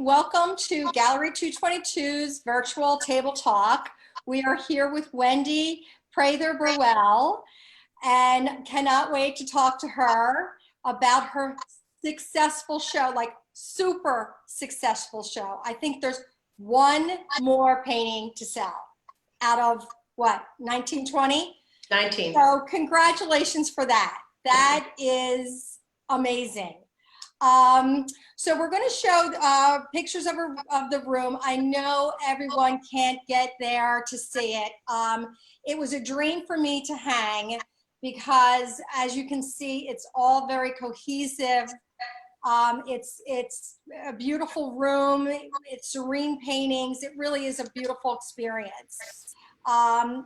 welcome to Gallery222's virtual table talk. We are here with Wendy Prather Burwell and cannot wait to talk to her about her successful show, like super successful show. I think there's one more painting to sell out of what, 1920? 19. So congratulations for that. That is amazing. So we're going to show pictures of the room. I know everyone can't get there to see it. It was a dream for me to hang because, as you can see, it's all very cohesive. It's a beautiful room. It's serene paintings. It really is a beautiful experience.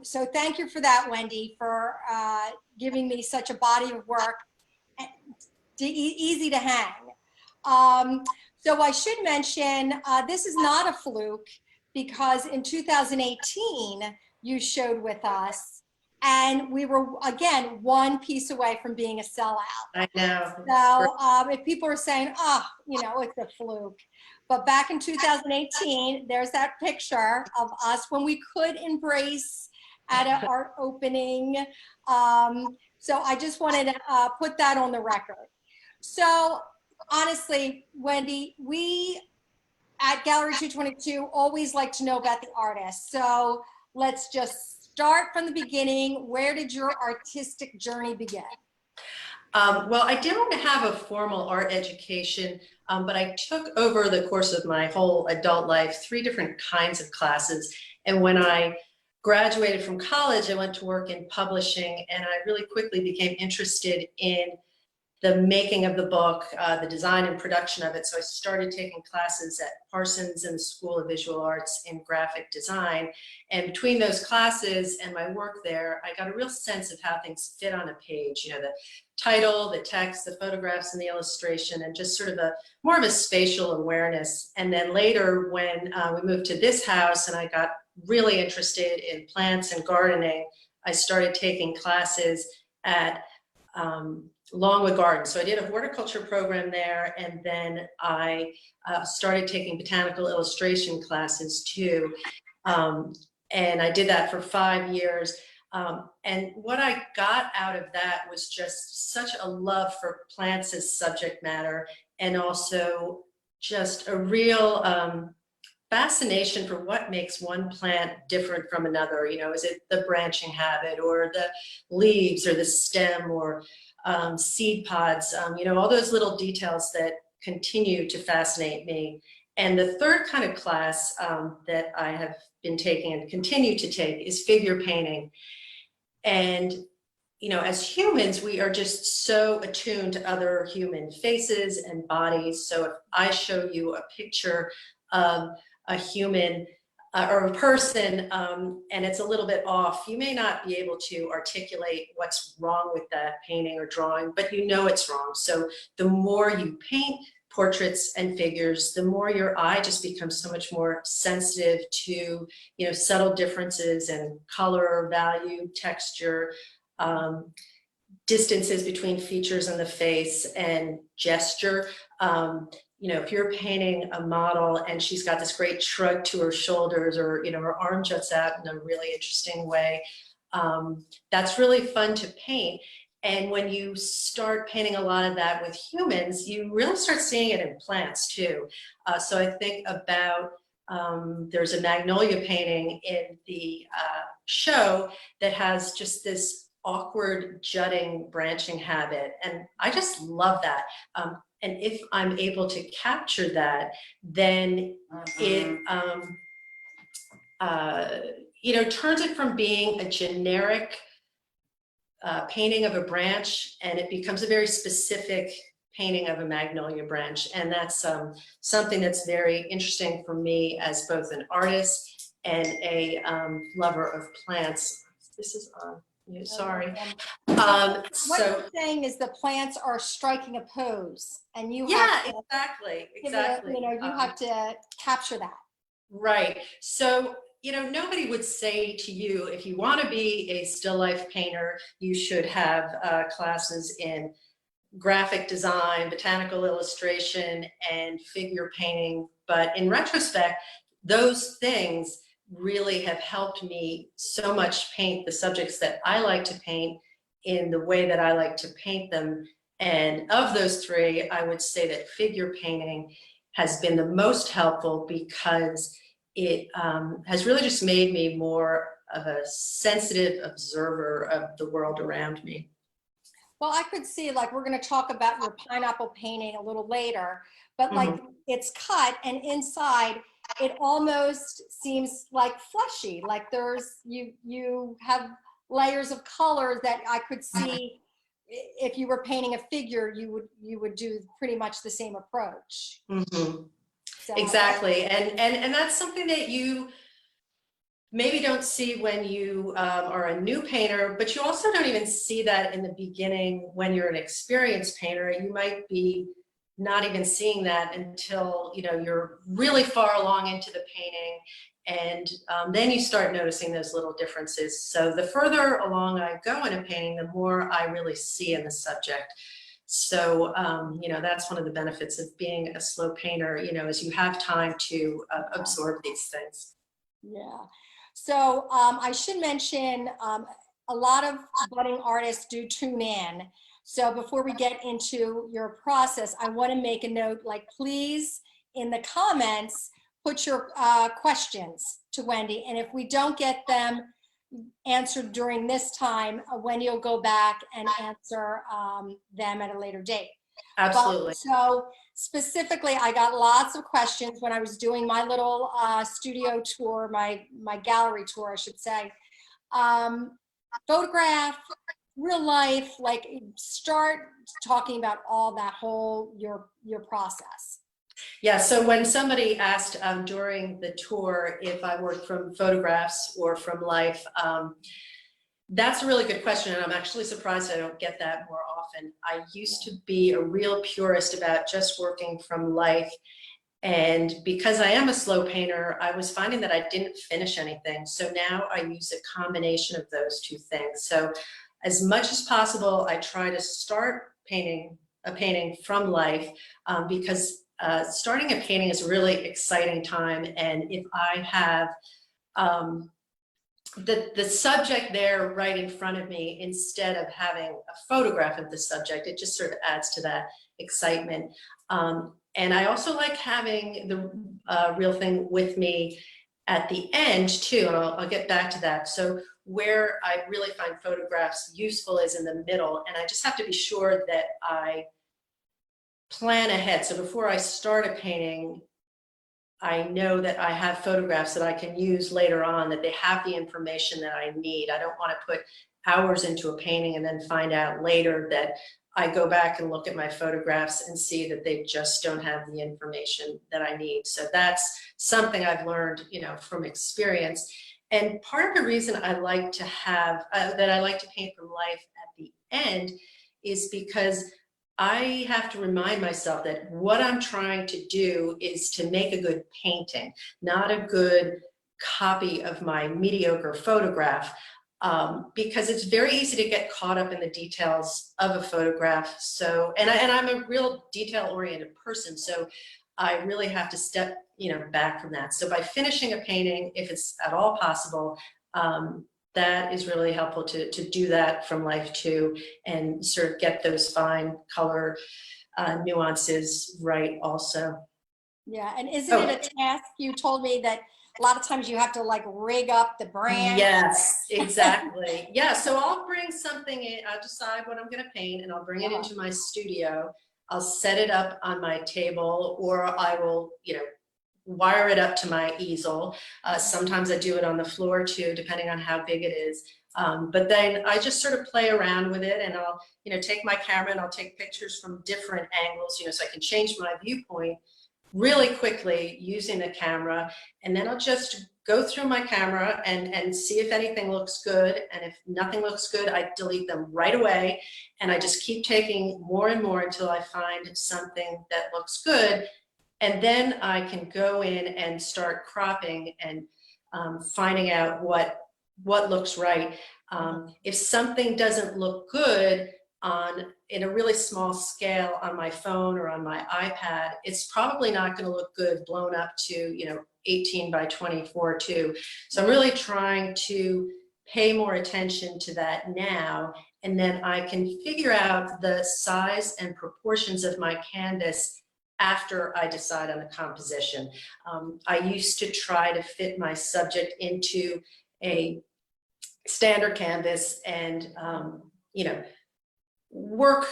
So thank you for that, Wendy, for giving me such a body of work, easy to hang. So I should mention, this is not a fluke because in 2018, you showed with us and we were, again, one piece away from being a sellout. I know. So if people are saying, oh, you know, it's a fluke. But back in 2018, there's that picture of us when we could embrace at an art opening. So I just wanted to put that on the record. So honestly, Wendy, we at Gallery222 always like to know about the artist. So let's just start from the beginning. Where did your artistic journey begin? Well, I didn't have a formal art education, but I took over the course of my whole adult life 3 different kinds of classes. And when I graduated from college, I went to work in publishing, and I really quickly became interested in the making of the book, the design and production of it. So I started taking classes at Parsons and the School of Visual Arts in graphic design. And between those classes and my work there, I got a real sense of how things fit on a page. You know, the title, the text, the photographs, and the illustration, and just sort of more of a spatial awareness. And then later, when we moved to this house and I got really interested in plants and gardening, I started taking classes at Longwood Gardens. So I did a horticulture program there, and then I started taking botanical illustration classes too. And I did that for 5 years. And what I got out of that was just such a love for plants as subject matter, and also just a real fascination for what makes one plant different from another. You know, is it the branching habit, or the leaves, or the stem, or seed pods, you know, all those little details that continue to fascinate me. And the third kind of class that I have been taking and continue to take is figure painting. And, you know, as humans, we are just so attuned to other human faces and bodies. So if I show you a picture of a human or a person, and it's a little bit off, you may not be able to articulate what's wrong with that painting or drawing, but you know it's wrong. So the more you paint portraits and figures, the more your eye just becomes so much more sensitive to, you know, subtle differences in color, value, texture, distances between features in the face, and gesture. You know, if you're painting a model and she's got this great shrug to her shoulders, or, you know, her arm juts out in a really interesting way, that's really fun to paint. And when you start painting a lot of that with humans, you really start seeing it in plants too. So I think about, there's a magnolia painting in the show that has just this awkward jutting branching habit, and I just love that. And if I'm able to capture that, then it you know, turns it from being a generic painting of a branch, and it becomes a very specific painting of a magnolia branch. And that's something that's very interesting for me as both an artist and a lover of plants. This is on. Sorry. What you're saying is the plants are striking a pose, and you have to, exactly. you know, you have to capture that. Right. So, you know, nobody would say to you, if you want to be a still life painter, you should have classes in graphic design, botanical illustration, and figure painting. But in retrospect, those things really have helped me so much paint the subjects that I like to paint in the way that I like to paint them. And of those three, I would say that figure painting has been the most helpful because it has really just made me more of a sensitive observer of the world around me. Well, I could see, like, we're going to talk about your pineapple painting a little later, but like it's cut and inside it almost seems like fleshy, like there's you have layers of color that I could see if you were painting a figure, you would do pretty much the same approach. So, exactly, and that's something that you maybe don't see when you are a new painter, but you also don't even see that in the beginning when you're an experienced painter. You might be not even seeing that until you're really far along into the painting, and then you start noticing those little differences. So the further along I go in a painting, the more I really see in the subject. So that's one of the benefits of being a slow painter, is you have time to absorb these things. Yeah. So I should mention a lot of budding artists do tune in. So before we get into your process, I want to make a note, like, please, in the comments, put your questions to Wendy. And if we don't get them answered during this time, Wendy will go back and answer them at a later date. Absolutely. So specifically, I got lots of questions when I was doing my little studio tour, my gallery tour, I should say. Photograph, real life, like, start talking about all that whole, your process. Yeah, so when somebody asked during the tour if I work from photographs or from life, that's a really good question, and I'm actually surprised I don't get that more often. I used to be a real purist about just working from life, and because I am a slow painter, I was finding that I didn't finish anything. So now I use a combination of those two things. So as much as possible, I try to start painting a painting from life because starting a painting is a really exciting time, and if I have the subject there right in front of me instead of having a photograph of the subject, it just sort of adds to that excitement. And I also like having the real thing with me at the end too, and I'll get back to that. So where I really find photographs useful is in the middle, and I just have to be sure that I plan ahead. So before I start a painting, I know that I have photographs that I can use later on, that they have the information that I need. I don't want to put hours into a painting and then find out later that I go back and look at my photographs and see that they just don't have the information that I need. So that's something I've learned, from experience. And part of the reason I like to have, that I like to paint from life at the end is because I have to remind myself that what I'm trying to do is to make a good painting, not a good copy of my mediocre photograph, because it's very easy to get caught up in the details of a photograph. So, and I'm a real detail-oriented person, so I really have to step, back from that. So by finishing a painting, if it's at all possible, that is really helpful to do that from life too, and sort of get those fine color nuances right also. Yeah, and isn't it a task? You told me that a lot of times you have to, like, rig up the branch. Yes, exactly. Yeah, so I'll bring something in, I'll decide what I'm gonna paint and I'll bring it into my studio. I'll set it up on my table, or I will, wire it up to my easel. Sometimes I do it on the floor too, depending on how big it is. But then I just sort of play around with it, and I'll, take my camera and I'll take pictures from different angles, so I can change my viewpoint really quickly using the camera. And then I'll just go through my camera and see if anything looks good. And if nothing looks good, I delete them right away. And I just keep taking more and more until I find something that looks good. And then I can go in and start cropping and finding out what looks right. If something doesn't look good on in a really small scale on my phone or on my iPad, it's probably not going to look good blown up to, 18 by 24 too. So I'm really trying to pay more attention to that now, and then I can figure out the size and proportions of my canvas after I decide on the composition. I used to try to fit my subject into a standard canvas and, work,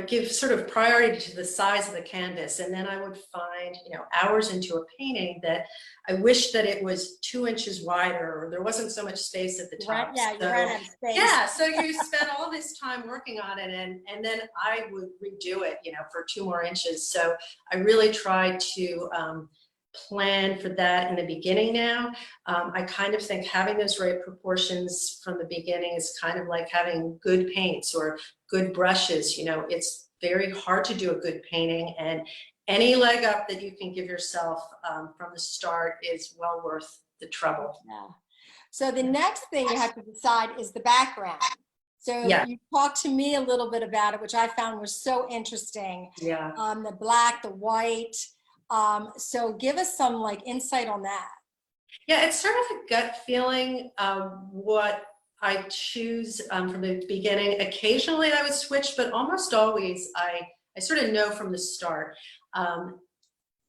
give sort of priority to the size of the canvas. And then I would find, hours into a painting that I wish that it was 2 inches wider, or there wasn't so much space at the top. Right, yeah, you ran out of space. Yeah, so you spend all this time working on it, and then I would redo it, for 2 more inches. So I really try to plan for that in the beginning now. I kind of think having those right proportions from the beginning is kind of like having good paints or good brushes. It's very hard to do a good painting, and any leg up that you can give yourself from the start is well worth the trouble. Yeah. So the next thing you have to decide is the background. So Yeah. you talked to me a little bit about it, which I found was so interesting. Yeah. The black, the white. So give us some like insight on that. Yeah, it's sort of a gut feeling what I choose from the beginning. Occasionally I would switch, but almost always I sort of know from the start.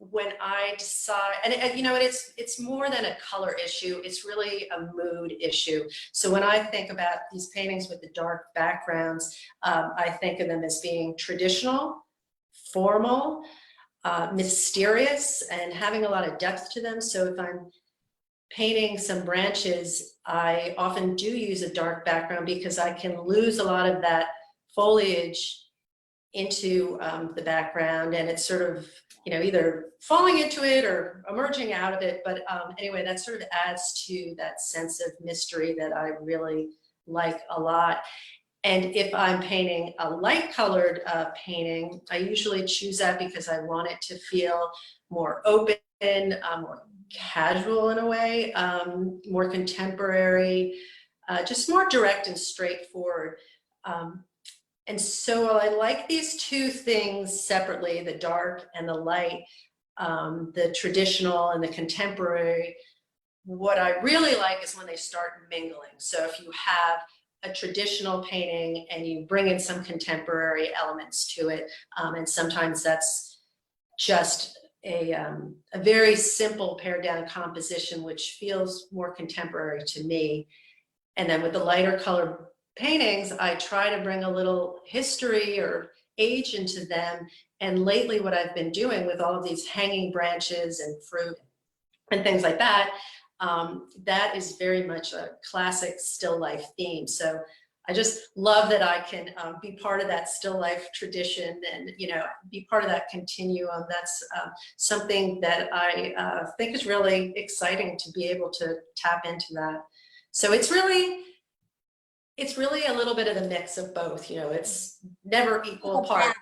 When I decide, and it's more than a color issue, it's really a mood issue. So when I think about these paintings with the dark backgrounds, I think of them as being traditional, formal, mysterious, and having a lot of depth to them. So if I'm painting some branches, I often do use a dark background because I can lose a lot of that foliage into the background, and it's sort of either falling into it or emerging out of it. But anyway, that sort of adds to that sense of mystery that I really like a lot. And if I'm painting a light colored painting, I usually choose that because I want it to feel more open, more casual in a way, more contemporary, just more direct and straightforward. And so I like these two things separately, the dark and the light, the traditional and the contemporary. What I really like is when they start mingling. So if you have a traditional painting and you bring in some contemporary elements to it, and sometimes that's just a very simple pared down composition, which feels more contemporary to me. And then with the lighter colored paintings, I try to bring a little history or age into them. And lately what I've been doing with all of these hanging branches and fruit and things like that, that is very much a classic still life theme. So I just love that I can be part of that still life tradition and, be part of that continuum. That's something that I think is really exciting to be able to tap into that. So it's really a little bit of a mix of both. It's never equal parts,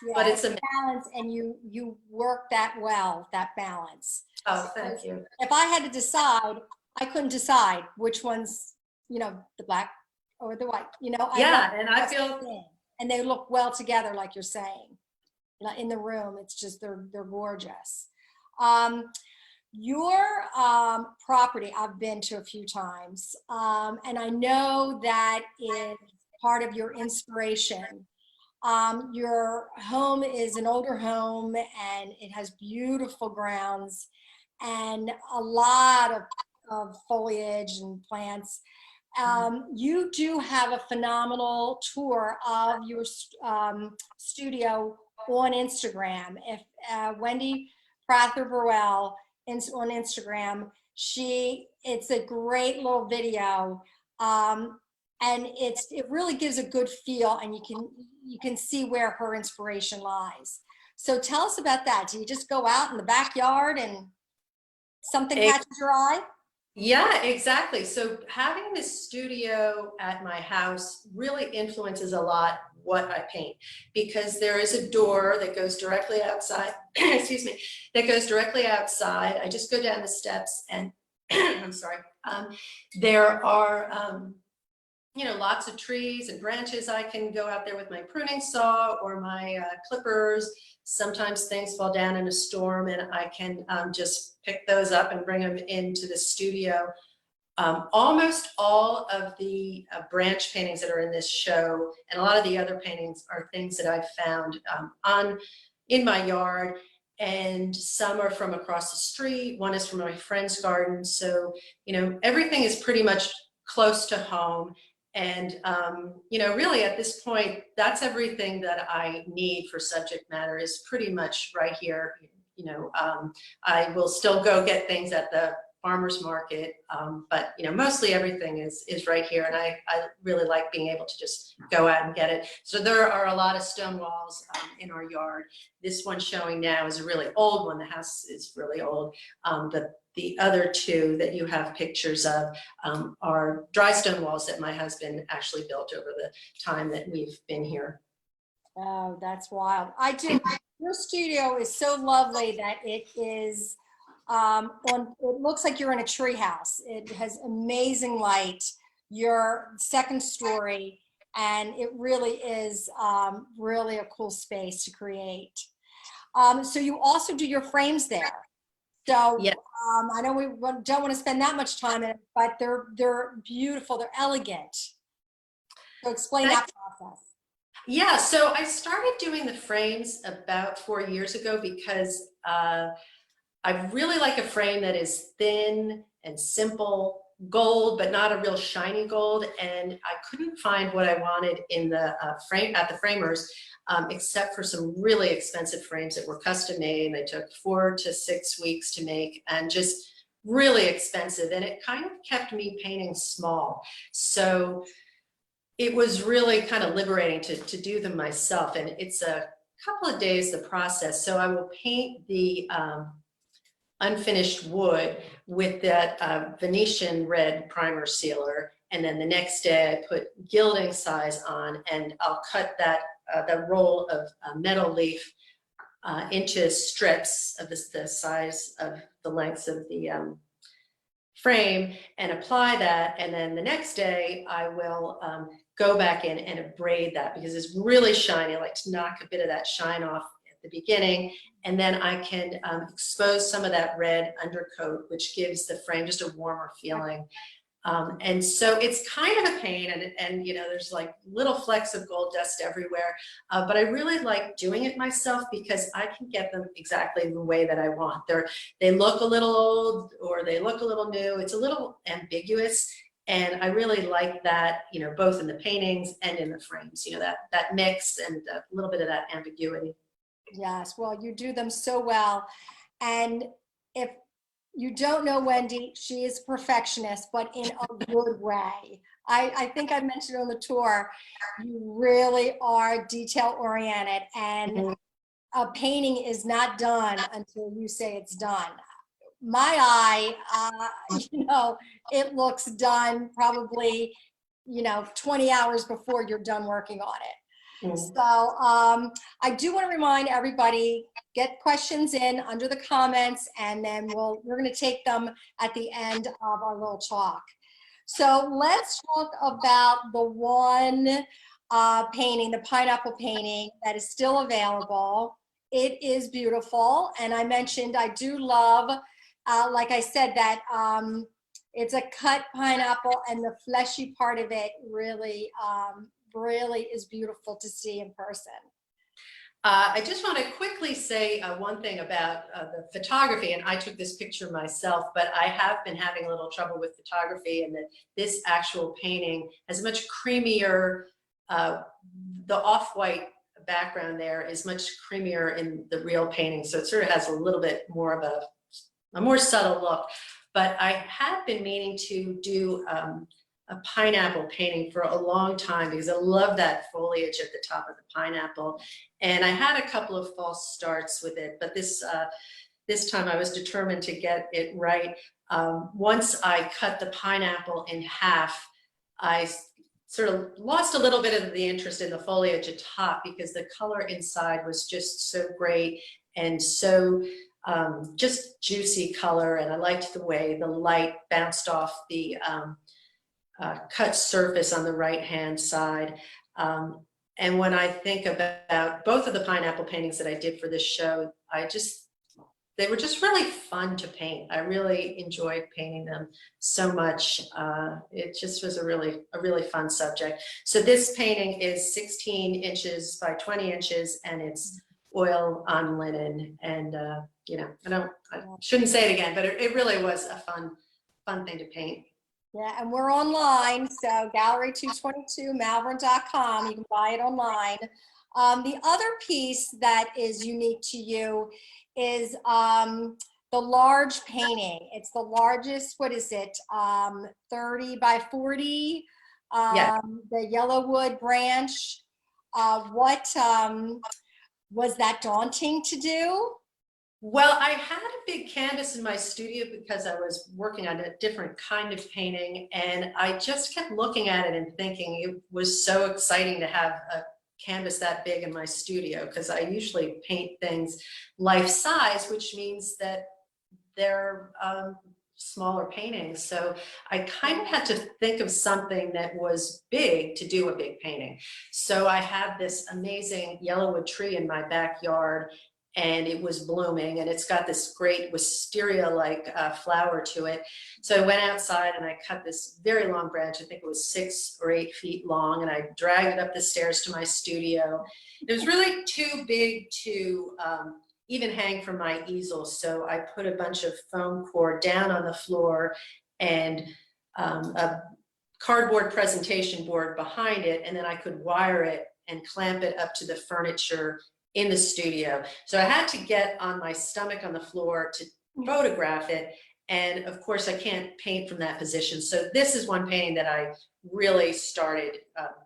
yeah, but it's a balance, and you work that well, that balance. Oh, thank you. If I had to decide, I couldn't decide which one's, the black or the white. Yeah, and I feel, and they look well together, like you're saying. In the room, it's just they're gorgeous. Your property, I've been to a few times, and I know that is part of your inspiration. Your home is an older home, and it has beautiful grounds and a lot of foliage and plants. You do have a phenomenal tour of your studio on Instagram. If Wendy Prather Burwell on Instagram, it's a great little video, and it really gives a good feel, and you can see where her inspiration lies. So tell us about that. Do you just go out in the backyard and something catches your eye? Yeah, exactly. So having this studio at my house really influences a lot what I paint, because there is a door that goes directly outside, excuse me, that goes directly outside. I just go down the steps and I'm sorry. There are you know, lots of trees and branches. I can go out there with my pruning saw or my clippers. Sometimes things fall down in a storm and I can just pick those up and bring them into the studio. Almost all of the branch paintings that are in this show and a lot of the other paintings are things that I've found in my yard, and some are from across the street. One is from my friend's garden. So, you know, everything is pretty much close to home. And, you know, really at this point, that's everything that I need for subject matter is pretty much right here. You know, I will still go get things at the farmer's market, but you know, mostly everything is right here, and I really like being able to just go out and get it. So there are a lot of stone walls in our yard. This one showing now is a really old one. The house is really old. The other two that you have pictures of are dry stone walls that my husband actually built over the time that we've been here. Oh, that's wild. I do. Your studio is so lovely that it is it looks like you're in a tree house. It has amazing light. Your second story, and it really is really a cool space to create. So you also do your frames there. So yeah. I know we don't want to spend that much time in it, but they're beautiful. They're elegant. So explain that process. Yeah, so I started doing the frames about 4 years ago because I really like a frame that is thin and simple, gold, but not a real shiny gold. And I couldn't find what I wanted in the frame at the framers, except for some really expensive frames that were custom made. They took 4 to 6 weeks to make and just really expensive. And it kind of kept me painting small. So it was really kind of liberating to do them myself. And it's a couple of days, the process. So I will paint the unfinished wood with that Venetian red primer sealer, and then the next day I put gilding size on, and I'll cut that the roll of metal leaf into strips of the size of the lengths of the frame and apply that, and then the next day I will go back in and abrade that because it's really shiny. I like to knock a bit of that shine off at the beginning, and then I can expose some of that red undercoat, which gives the frame just a warmer feeling. And so it's kind of a pain, and you know, there's like little flecks of gold dust everywhere, but I really like doing it myself because I can get them exactly the way that I want. They look a little old or they look a little new. It's a little ambiguous, and I really like that, you know, both in the paintings and in the frames, you know, that mix and a little bit of that ambiguity. Yes, well, you do them so well. And if you don't know Wendy, she is a perfectionist, but in a good way. I think I mentioned on the tour, you really are detail oriented, and a painting is not done until you say it's done. My eye, you know, it looks done probably, you know, 20 hours before you're done working on it. So I do want to remind everybody, get questions in under the comments, and then we're going to take them at the end of our little talk. So let's talk about the one painting, the pineapple painting that is still available. It is beautiful, and I mentioned I do love, like I said, that it's a cut pineapple, and the fleshy part of it really really is beautiful to see in person. I just want to quickly say one thing about the photography, and I took this picture myself, but I have been having a little trouble with photography, and that this actual painting has a much creamier, the off-white background there is much creamier in the real painting, so it sort of has a little bit more of a more subtle look. But I have been meaning to do a pineapple painting for a long time because I love that foliage at the top of the pineapple. And I had a couple of false starts with it, but this time I was determined to get it right. Once I cut the pineapple in half, I sort of lost a little bit of the interest in the foliage atop because the color inside was just so great and so just juicy color. And I liked the way the light bounced off the cut surface on the right-hand side. And when I think about both of the pineapple paintings that I did for this show, they were just really fun to paint. I really enjoyed painting them so much. It just was a really fun subject. So this painting is 16 inches by 20 inches, and it's oil on linen. And you know, I shouldn't say it again, but it really was a fun thing to paint. Yeah, and we're online, so Gallery222 Malvern.com. You can buy it online. The other piece that is unique to you is the large painting. It's the largest, what is it, 30 by 40, Yeah. the Yellowwood branch. What was that daunting to do? Well, I had a big canvas in my studio because I was working on a different kind of painting, and I just kept looking at it and thinking it was so exciting to have a canvas that big in my studio, because I usually paint things life size, which means that they're smaller paintings. So I kind of had to think of something that was big to do a big painting. So I have this amazing Yellowwood tree in my backyard, and it was blooming, and it's got this great wisteria-like flower to it. So I went outside and I cut this very long branch. I think it was 6 or 8 feet long, and I dragged it up the stairs to my studio. It was really too big to even hang from my easel. So I put a bunch of foam core down on the floor and a cardboard presentation board behind it, and then I could wire it and clamp it up to the furniture in the studio. So I had to get on my stomach on the floor to photograph it. And of course I can't paint from that position. So this is one painting that I really started,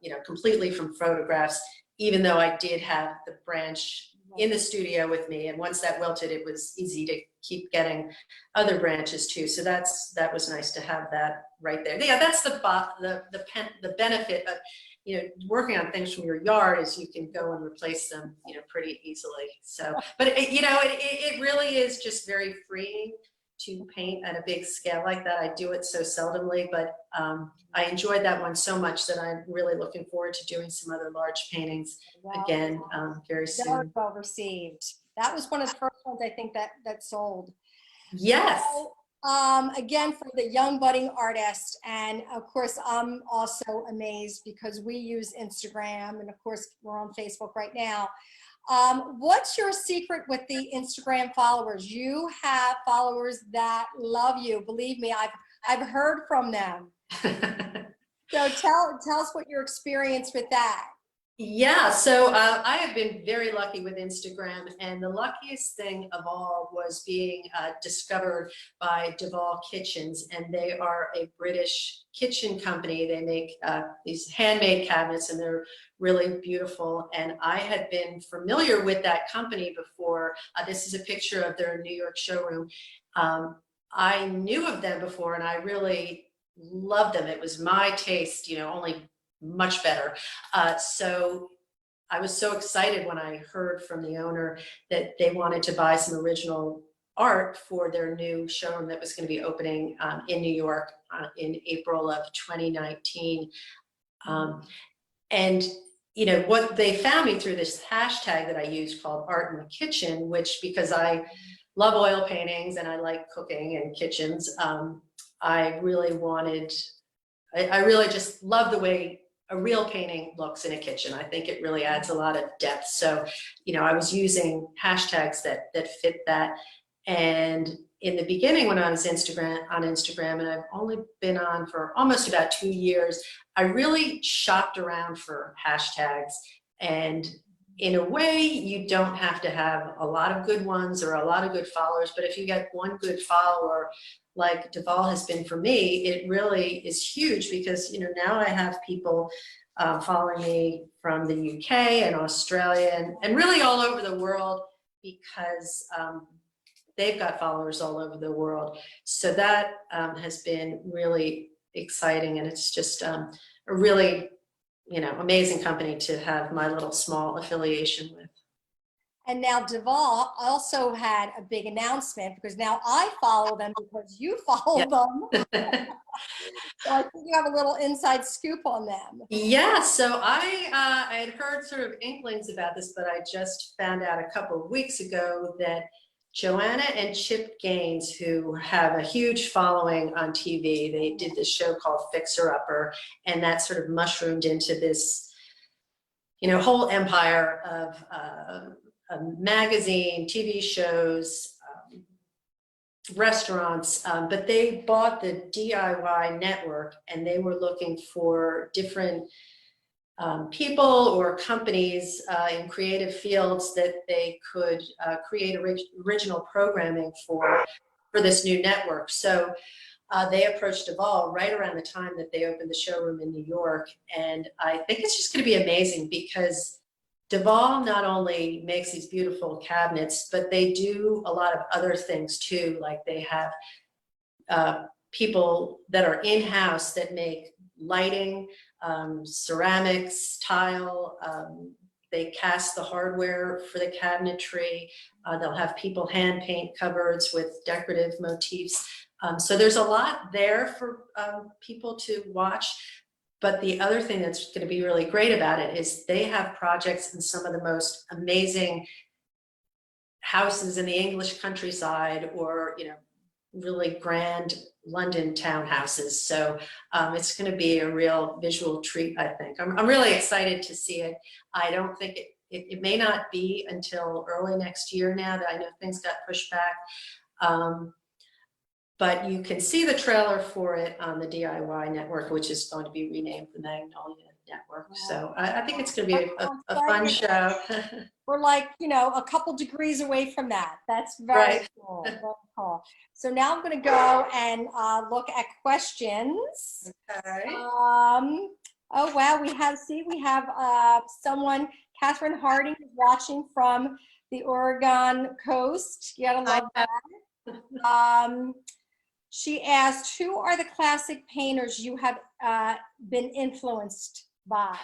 you know, completely from photographs, even though I did have the branch in the studio with me. And once that wilted, it was easy to keep getting other branches too. So that was nice to have that right there. Yeah, that's the benefit of, you know, working on things from your yard is you can go and replace them, you know, pretty easily. So, but you know, it really is just very freeing to paint at a big scale like that. I do it so seldomly, but I enjoyed that one so much that I'm really looking forward to doing some other large paintings again very soon. Very well received. That was one of the first ones I think that sold. Yes. So, again, for the young budding artist, and of course I'm also amazed because we use Instagram, and of course we're on Facebook right now. What's your secret with the Instagram followers? You have followers that love you. Believe me, I've heard from them. So tell us what your experience with that. Yeah, so I have been very lucky with Instagram, and the luckiest thing of all was being discovered by Duval Kitchens, and they are a British kitchen company. They make these handmade cabinets, and they're really beautiful. And I had been familiar with that company before. This is a picture of their New York showroom. I knew of them before, and I really loved them. It was my taste, you know, only much better. So I was so excited when I heard from the owner that they wanted to buy some original art for their new showroom that was going to be opening in New York in April of 2019. And you know, what they found me through this hashtag that I use called Art in the Kitchen, which, because I love oil paintings and I like cooking and kitchens, I really just love the way a real painting looks in a kitchen. I think it really adds a lot of depth. So, you know, I was using hashtags that fit that. And in the beginning, when I was on Instagram, and I've only been on for almost about 2 years, I really shopped around for hashtags. And in a way, you don't have to have a lot of good ones or a lot of good followers, but if you get one good follower, like Duval has been for me, it really is huge, because, you know, now I have people following me from the UK and Australia and really all over the world, because they've got followers all over the world. So that has been really exciting, and it's just a really, you know, amazing company to have my little small affiliation with. And now Deval also had a big announcent because now I follow them because you follow them. So I think you have a little inside scoop on them. Yeah, so I had heard sort of inklings about this, but I just found out a couple of weeks ago that Joanna and Chip Gaines, who have a huge following on TV, they did this show called Fixer Upper, and that sort of mushroomed into this, you know, whole empire of a magazine, TV shows, restaurants, but they bought the DIY network, and they were looking for different people or companies in creative fields that they could create original programming for this new network. So they approached Deval right around the time that they opened the showroom in New York, and I think it's just going to be amazing because Deval not only makes these beautiful cabinets, but they do a lot of other things too. Like they have people that are in-house that make lighting, ceramics, tile. They cast the hardware for the cabinetry. They'll have people hand paint cupboards with decorative motifs. So there's a lot there for people to watch. But the other thing that's going to be really great about it is they have projects in some of the most amazing houses in the English countryside, or, you know, really grand London townhouses. So it's going to be a real visual treat, I think. I'm really excited to see it. I don't think it may not be until early next year now that I know things got pushed back. But you can see the trailer for it on the DIY network, which is going to be renamed the Magnolia Network. So I think it's going to be a fun show. We're like, you know, a couple degrees away from that. That's very cool. Very cool. So now I'm going to go and look at questions. Okay. Oh, wow. We have someone, Catherine Harding, is watching from the Oregon coast. You gotta love that. She asked, who are the classic painters you have been influenced by?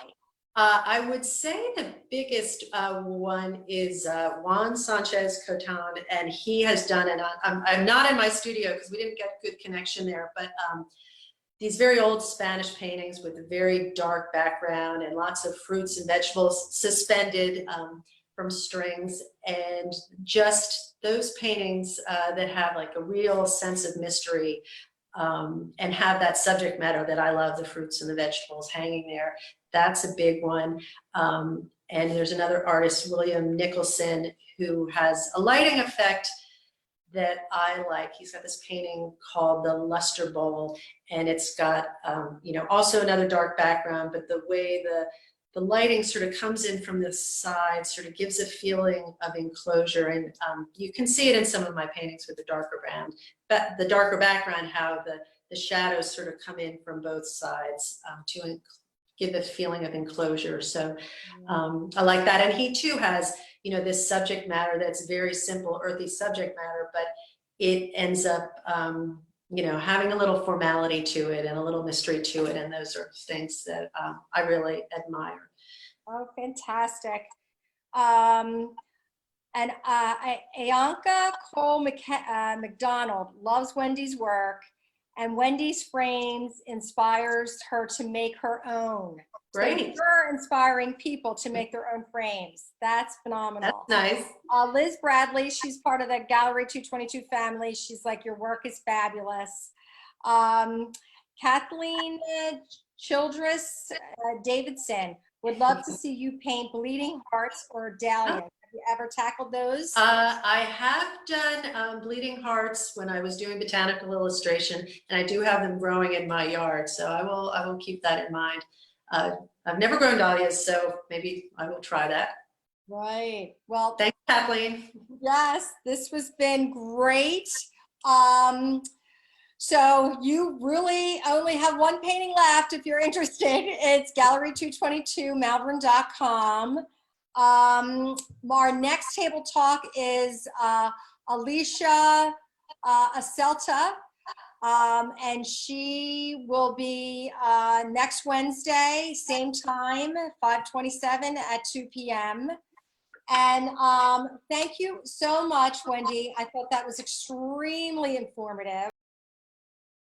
I would say the biggest one is Juan Sanchez Cotan, and he has done it. I'm not in my studio because we didn't get good connection there, but these very old Spanish paintings with a very dark background and lots of fruits and vegetables suspended from strings, and just those paintings that have like a real sense of mystery and have that subject matter that I love, the fruits and the vegetables hanging there. That's a big one. And there's another artist, William Nicholson, who has a lighting effect that I like. He's got this painting called the Luster Bowl, and it's got, you know, also another dark background, but the way the lighting sort of comes in from the side sort of gives a feeling of enclosure. And you can see it in some of my paintings with the darker background, how the shadows sort of come in from both sides to give a feeling of enclosure. So I like that. And he too has, you know, this subject matter that's very simple, earthy subject matter, but it ends up, you know, having a little formality to it and a little mystery to it. And those are things that I really admire. Oh, fantastic. And Ayanka Cole McDonald loves Wendy's work, and Wendy's frames inspires her to make her own. Great. So you're inspiring people to make their own frames. That's phenomenal. That's nice. Liz Bradley, she's part of the Gallery222 family. She's like, your work is fabulous. Kathleen Childress Davidson would love to see you paint bleeding hearts or dahlias. Have you ever tackled those? I have done bleeding hearts when I was doing botanical illustration, and I do have them growing in my yard. So I will keep that in mind. I've never grown dahlias, so maybe I will try that. Right. Well, thanks, Kathleen. Yes, this has been great. So you really only have one painting left if you're interested. It's Gallery222 Malvern.com. Our next table talk is Alicia Acelta, and she will be next Wednesday, same time, 5/27 at 2 p.m. And thank you so much, Wendy. I thought that was extremely informative.